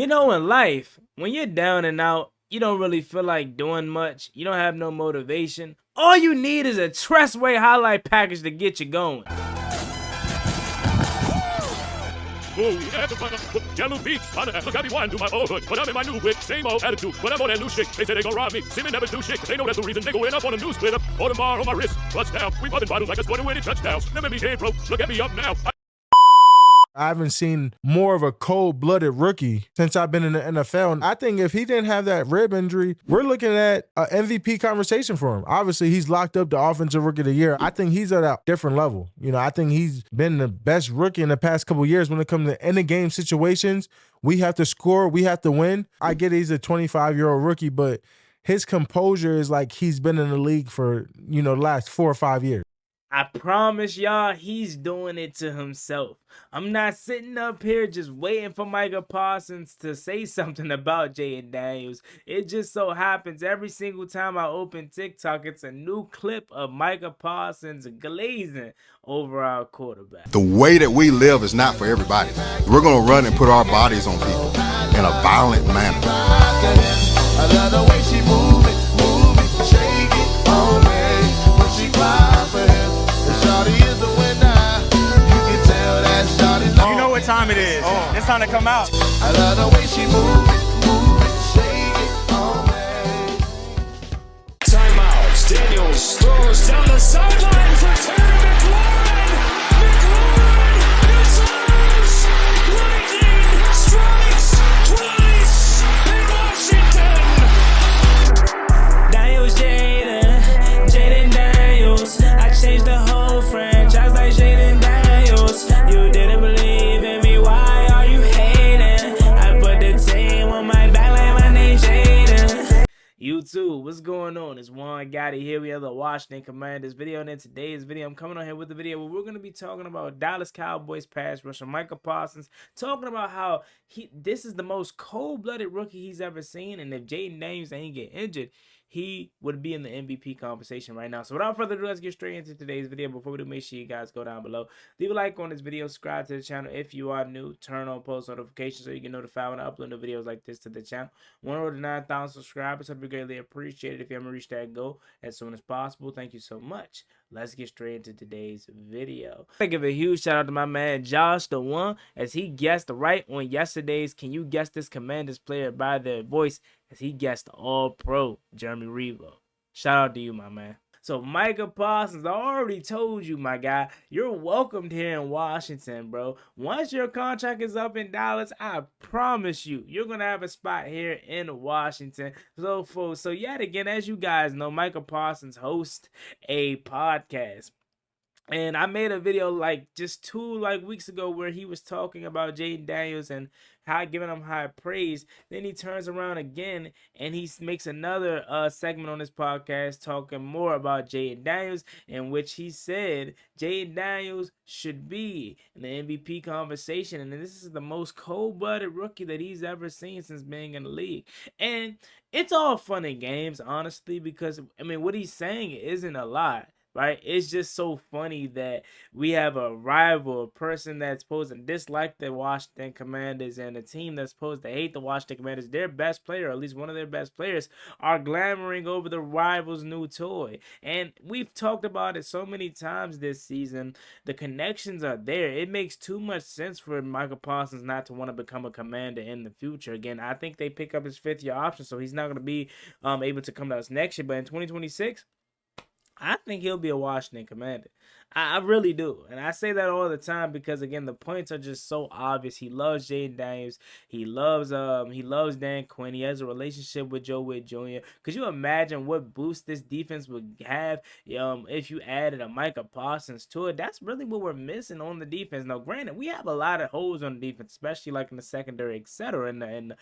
You know, in life, when you're down and out, you don't really feel like doing much. You don't have no motivation. All you need is a Trustway highlight package to get you going. Oh, yeah, the yellow beach. Look at me one, do my old hood. But I'm in my new whip, same old attitude. But I'm on that new shit. They say they gon' rob me. See me never do shit. They know that's the reason they going up on a new split up. All tomorrow on my wrist. Touchdown. We popping bottles like a 20-winning touchdowns. Never be head broke. Look at me up now. I haven't seen more of a cold-blooded rookie since I've been in the NFL. And I think if he didn't have that rib injury, we're looking at an MVP conversation for him. Obviously, he's locked up the Offensive Rookie of the Year. I think he's at a different level. You know, I think he's been the best rookie in the past couple of years when it comes to end-of-game situations. We have to score. We have to win. I get he's a 25-year-old rookie, but his composure is like he's been in the league for, the last 4 or 5 years. I promise y'all, he's doing it to himself. I'm not sitting up here just waiting for Micah Parsons to say something about Jayden Daniels. It just so happens every single time I open TikTok, it's a new clip of Micah Parsons glazing over our quarterback. The way that we live is not for everybody. We're going to run and put our bodies on people in a violent manner. I love the way she move it, shake it on me when she cry for him. Shawty is the winner. You can tell that Shawty's You know what time it is. It's time to come out. I love the way she move it, shake it on me. Timeout. Daniels throws down the sideline for Terry McLaurin. McLaurin misses. Lightning strikes twice in Washington. Daniels, Jayden Daniels. I changed the whole franchise like Jayden Daniels. You didn't believe in me, why are you hating? I put the team on my back like my name's Jayden. YouTube, what's going on? It's Juan Gotti here. We have the Washington Commanders video, and in today's video, I'm coming on here with the video where we're going to be talking about Dallas Cowboys pass rusher Micah Parsons, talking about how this is the most cold-blooded rookie he's ever seen, and if Jayden Daniels ain't get injured, he would be in the MVP conversation right now. So without further ado, let's get straight into today's video. Before we do, make sure you guys go down below, leave a like on this video, subscribe to the channel if you are new, turn on post notifications so you get notified when I upload new videos like this to the channel. 109,000 subscribers, so I'd be greatly appreciated if you haven't reached that goal as soon as possible. Thank you so much. Let's get straight into today's video. I give a huge shout out to my man Josh the One, as he guessed right on yesterday's Can You Guess This Commanders Player by Their Voice, as he guessed the All-Pro Jeremy Revo. Shout out to you, my man. So Micah Parsons, I already told you, my guy, you're welcomed here in Washington, bro. Once your contract is up in Dallas, I promise you, you're going to have a spot here in Washington. So yet again, as you guys know, Micah Parsons hosts a podcast. And I made a video like just 2 weeks ago where he was talking about Jayden Daniels and how giving him high praise. Then he turns around again and he makes another segment on his podcast talking more about Jayden Daniels, in which he said Jayden Daniels should be in the MVP conversation, and this is the most cold-blooded rookie that he's ever seen since being in the league. And it's all fun and games, honestly, because I mean what he's saying isn't a lie. Right? It's just so funny that we have a rival, a person that's supposed to dislike the Washington Commanders, and a team that's supposed to hate the Washington Commanders. Their best player, or at least one of their best players, are glamoring over the rival's new toy. And we've talked about it so many times this season. The connections are there. It makes too much sense for Micah Parsons not to want to become a Commander in the future. Again, I think they pick up his fifth-year option, so he's not going to be able to come to us next year. But in 2026, I think he'll be a Washington Commander. I really do. And I say that all the time because, again, the points are just so obvious. He loves Jayden Daniels. He loves Dan Quinn. He has a relationship with Joe Witt Jr. Could you imagine what boost this defense would have if you added a Micah Parsons to it? That's really what we're missing on the defense. Now, granted, we have a lot of holes on the defense, especially like in the secondary, etc. And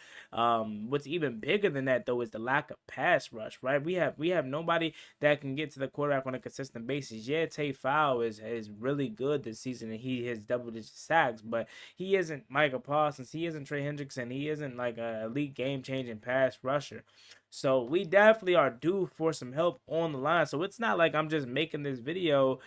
what's even bigger than that, though, is the lack of pass rush, right? We have nobody that can get to the quarterback on a consistent basis. Yeah, Tay Fowl is really good this season, and he has double-digit sacks, but he isn't Micah Parsons. He isn't Trey Hendrickson. He isn't like a elite game-changing pass rusher. So we definitely are due for some help on the line. So it's not like I'm just making this video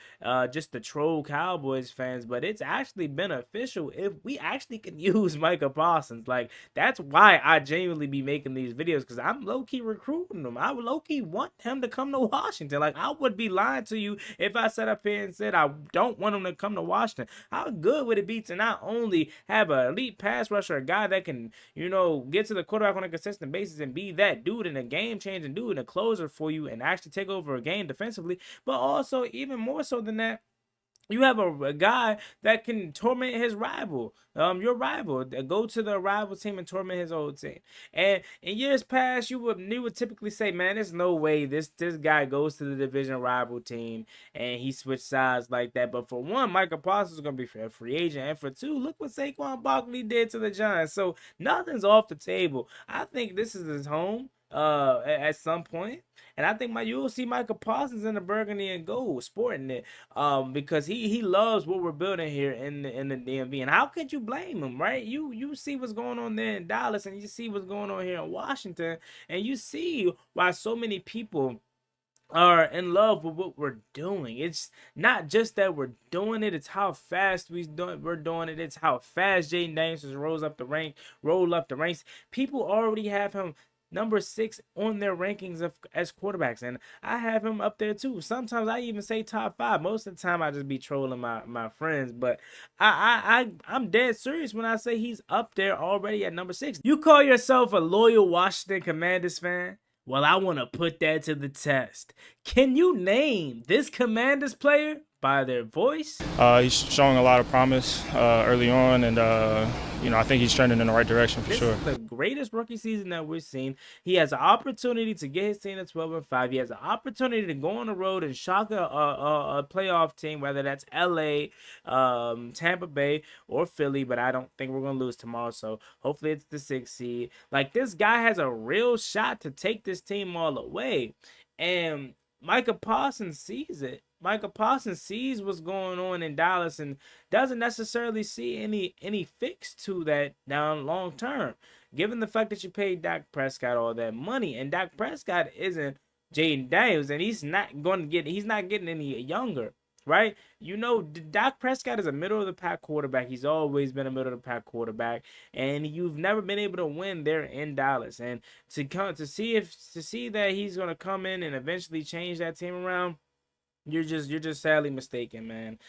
just to troll Cowboys fans, but it's actually beneficial if we actually can use Micah Parsons. Like, that's why I genuinely be making these videos, because I'm low-key recruiting him. I would low-key want him to come to Washington. Like, I would be lying to you if I sat up here and said I don't want him to come to Washington. How good would it be to not only have an elite pass rusher, a guy that can, you know, get to the quarterback on a consistent basis and be that dude and a game-changing dude and a closer for you and actually take over a game defensively, but also even more so than that, you have a guy that can torment his rival, your rival, go to the rival team and torment his old team. And in years past, you would typically say, man, there's no way this guy goes to the division rival team and he switched sides like that. But for one, Micah Parsons is gonna be a free agent, and for two, look what Saquon Barkley did to the Giants. So nothing's off the table. I think this is his home at some point, and I think you'll see Micah Parsons in the burgundy and gold sporting it, because he loves what we're building here in the DMV. And how could you blame him, right? You see what's going on there in Dallas, and you see what's going on here in Washington, and you see why so many people are in love with what we're doing. It's not just that we're doing it, it's how fast we're doing it. It's how fast Jayden Daniels roll up the ranks. People already have him number 6 on their rankings as quarterbacks, and I have him up there too. Sometimes I even say top 5. Most of the time I just be trolling my friends, but I'm dead serious when I say he's up there already at number 6. You call yourself a loyal Washington Commanders fan? Well, I want to put that to the test. Can you name this Commanders player by their voice? He's showing a lot of promise early on, and I think he's trending in the right direction for sure. This is the greatest rookie season that we've seen. He has an opportunity to get his team to 12-5. He has an opportunity to go on the road and shock a playoff team, whether that's LA, Tampa Bay, or Philly. But I don't think we're gonna lose tomorrow, so hopefully it's the 6th seed. Like, this guy has a real shot to take this team all the way, and Micah Parsons sees it. Micah Parsons sees what's going on in Dallas and doesn't necessarily see any fix to that down long term, given the fact that you paid Dak Prescott all that money, and Dak Prescott isn't Jayden Daniels, and he's not getting any younger, right? You know, Dak Prescott is a middle of the pack quarterback. He's always been a middle of the pack quarterback, and you've never been able to win there in Dallas. And to see that he's gonna come in and eventually change that team around, you're just sadly mistaken, man.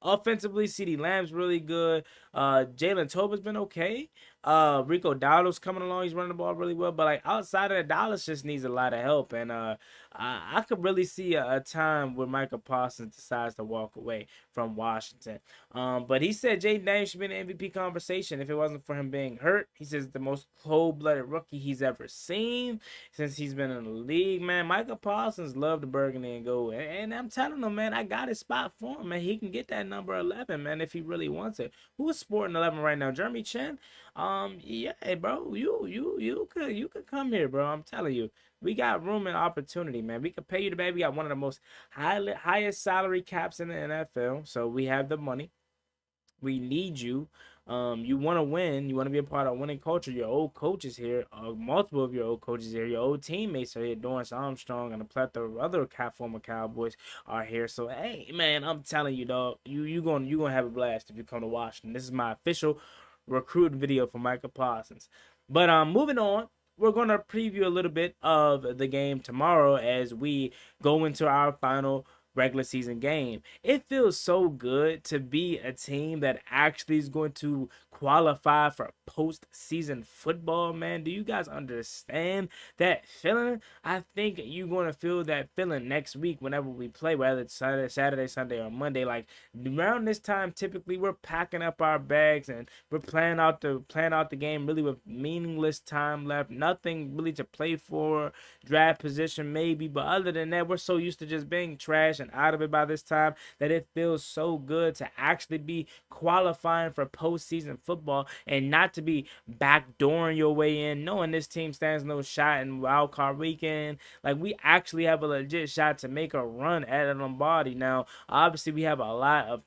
Offensively, CeeDee Lamb's really good. Jalen Tobin's been okay. Rico Dowdle's coming along. He's running the ball really well. But, like, outside of that, Dallas just needs a lot of help. And I could really see a time where Micah Parsons decides to walk away from Washington. But he said Jayden Daniels should be in the MVP conversation if it wasn't for him being hurt. He says the most cold-blooded rookie he's ever seen since he's been in the league, man. Micah Parsons loved the burgundy and gold. And I'm telling him, man, I got his spot for him, man. He can get that number 11, man, if he really wants it. Who's sporting 11 right now? Jeremy Chin? Yeah, bro, you could come here, bro. I'm telling you, we got room and opportunity, man. We could pay you the baby. We got one of the most highest salary caps in the NFL, so we have the money. We need you. You want to win. You want to be a part of winning culture. Your old coaches here, multiple of your old coaches here. Your old teammates are here. Dorrance Armstrong and a plethora of other former Cowboys are here. So, hey, man, I'm telling you, dog, you gonna have a blast if you come to Washington. This is my official recruiting video for Micah Parsons. But moving on, we're going to preview a little bit of the game tomorrow as we go into our final regular season game. It feels so good to be a team that actually is going to qualify for postseason football, man. Do you guys understand that feeling? I think you're going to feel that feeling next week whenever we play, whether it's Saturday, Sunday, or Monday. Like, around this time, typically we're packing up our bags and we're planning out the game really with meaningless time left, nothing really to play for, draft position maybe, but other than that, we're so used to just being trash and out of it by this time that it feels so good to actually be qualifying for postseason football and not to be backdooring your way in, knowing this team stands no shot in wild card weekend. Like, we actually have a legit shot to make a run at Lombardi. Now, obviously, we have a lot of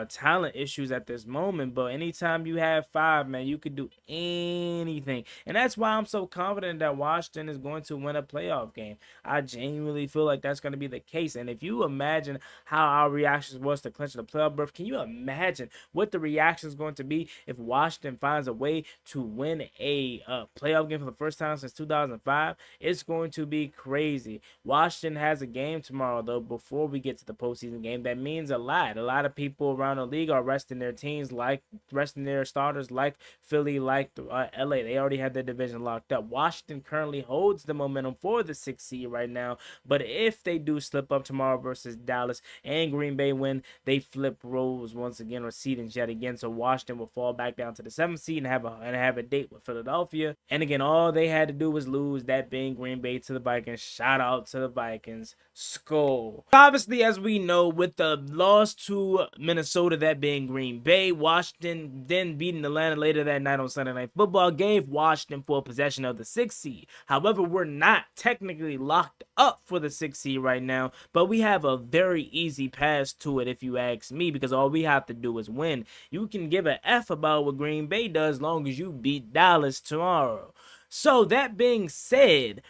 talent issues at this moment. But anytime you have 5, man, you could do anything. And that's why I'm so confident that Washington is going to win a playoff game. I genuinely feel like that's going to be the case. And if you imagine how our reactions was to clinch the playoff berth, can you imagine what the reaction is going to be if Washington finds a way to win a playoff game for the first time since 2005? It's going to be crazy. Washington has a game tomorrow, though, before we get to the postseason game. That means a lot. A lot of people around the league are resting their teams, like resting their starters, like Philly, like LA. They already had their division locked up. Washington currently holds the momentum for the 6th seed right now, but if they do slip up tomorrow versus Dallas and Green Bay win, they flip roles once again, or seedings yet again. So Washington will fall back down to the 7th seed and have a date with Philadelphia. And again, all they had to do was lose, that being Green Bay to the Vikings. Shout out to the Vikings. Skull. Obviously, as we know, with the loss to Minnesota, that being Green Bay, Washington then beating Atlanta later that night on Sunday Night Football gave Washington full possession of the 6th seed. However, we're not technically locked up for the 6th seed right now, but we have a very easy pass to it if you ask me, because all we have to do is win. You can give an F about what Green Bay does as long as you beat Dallas tomorrow. So that being said,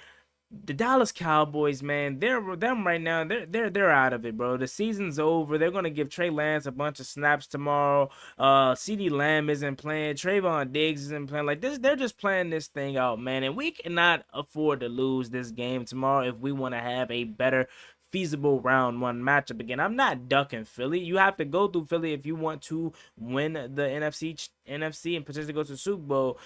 the Dallas Cowboys, man, them right now. They're out of it, bro. The season's over. They're gonna give Trey Lance a bunch of snaps tomorrow. CeeDee Lamb isn't playing. Trayvon Diggs isn't playing. Like this, they're just playing this thing out, man. And we cannot afford to lose this game tomorrow if we want to have a better, feasible round 1 matchup again. I'm not ducking Philly. You have to go through Philly if you want to win the NFC and potentially go to the Super Bowl.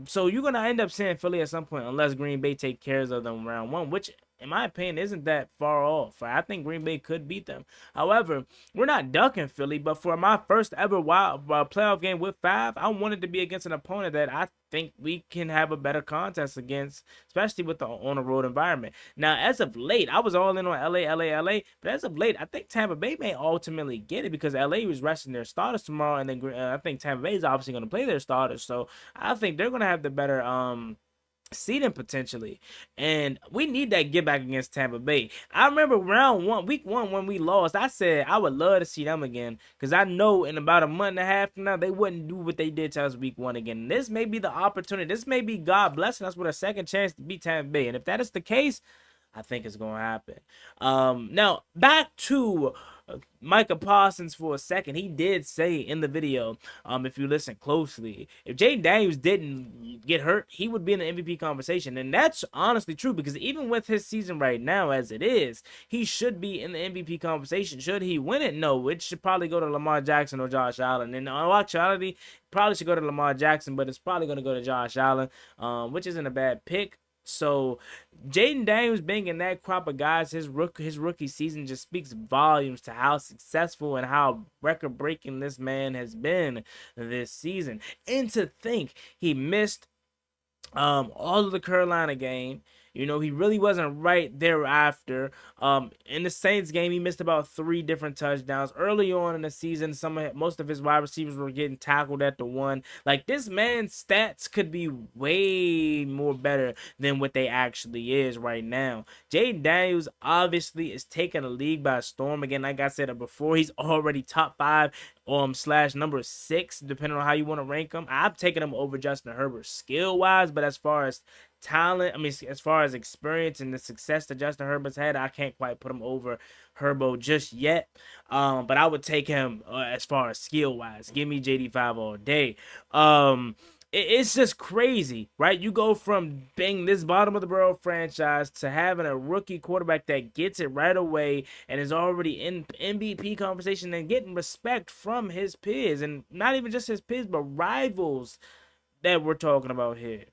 So you're gonna end up seeing Philly at some point, unless Green Bay take care of them round 1, which in my opinion isn't that far off. I think Green Bay could beat them. However, we're not ducking Philly, but for my first ever playoff game with 5, I wanted to be against an opponent that I think we can have a better contest against, especially with the on the road environment. Now, as of late, I was all in on LA, but as of late, I think Tampa Bay may ultimately get it because LA was resting their starters tomorrow, and then I think Tampa Bay is obviously going to play their starters, so I think they're going to have the better seeding potentially, and we need that get back against Tampa Bay. I remember week 1 when we lost, I said I would love to see them again, because I know in about a month and a half from now they wouldn't do what they did to us week 1 again. This may be the opportunity. This may be God blessing us with a second chance to beat Tampa Bay, and if that is the case, I think it's going to happen. Now back to Micah Parsons for a second. He did say in the video, if you listen closely, if Jayden Daniels didn't get hurt, he would be in the MVP conversation. And that's honestly true, because even with his season right now as it is, he should be in the MVP conversation. Should he win it? No, it should probably go to Lamar Jackson or Josh Allen. And in actuality, probably should go to Lamar Jackson, but it's probably going to go to Josh Allen, which isn't a bad pick. So Jayden Daniels being in that crop of guys, his rookie season just speaks volumes to how successful and how record-breaking this man has been this season. And to think he missed all of the Carolina game. You know, he really wasn't right thereafter. In the Saints game, he missed about 3 different touchdowns. Early on in the season, most of his wide receivers were getting tackled at the 1. Like, this man's stats could be way more better than what they actually is right now. Jayden Daniels obviously is taking the league by storm. Again, like I said before, he's already top 5 / number 6, depending on how you want to rank him. I'm taking him over Justin Herbert skill-wise, but as far as talent, as far as experience and the success that Justin Herbert's had, I can't quite put him over Herbo just yet. But I would take him as far as skill-wise. Give me JD5 all day. It's just crazy, right? You go from being this bottom of the barrel franchise to having a rookie quarterback that gets it right away and is already in MVP conversation and getting respect from his peers, and not even just his peers, but rivals that we're talking about here.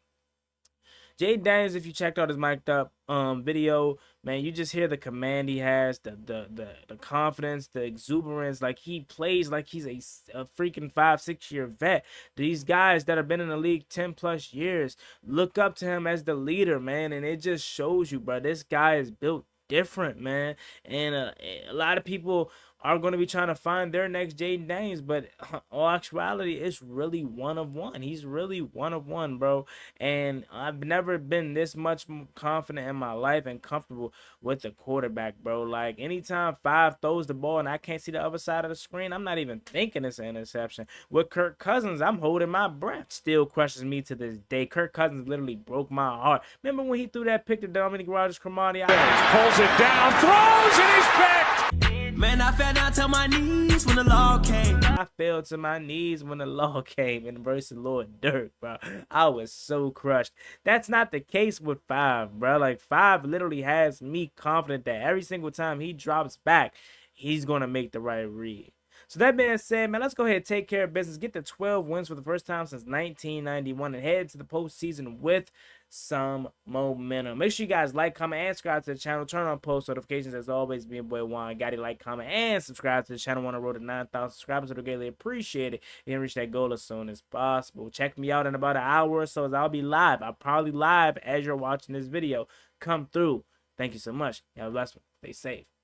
Jayden Daniels, if you checked out his mic'd up video, man, you just hear the command he has, the confidence, the exuberance. Like, he plays like he's a freaking 5-6 year vet. These guys that have been in the league 10+ years look up to him as the leader, man, and it just shows you, bro, this guy is built different, man. And a lot of people are going to be trying to find their next Jayden Daniels, but all actuality, it's really one of one. He's really one of one, bro. And I've never been this much confident in my life and comfortable with the quarterback, bro. Like, anytime Five throws the ball and I can't see the other side of the screen, I'm not even thinking it's an interception. With Kirk Cousins, I'm holding my breath. Still crushes me to this day. Kirk Cousins literally broke my heart. Remember when he threw that pick to Dominic Rodgers-Cromartie? Pulls it down, throws, and he's picked. Man, I fell down to my knees when the law came. I fell to my knees when the law came and versus Lord Dirk, bro. I was so crushed. That's not the case with Five, bro. Like, Five literally has me confident that every single time he drops back, he's going to make the right read. So that being said, man, let's go ahead and take care of business. Get the 12 wins for the first time since 1991 and head to the postseason with some momentum. Make sure you guys like, comment, and subscribe to the channel. Turn on post notifications. As always, me and boy Juan Gotti. Like, comment, and subscribe to the channel. On the road to 9,000 subscribers. Would greatly appreciate it. You can reach that goal as soon as possible. Check me out in about an hour or so as I'll be live. I'll probably live as you're watching this video. Come through. Thank you so much. Have a blessed one. Stay safe.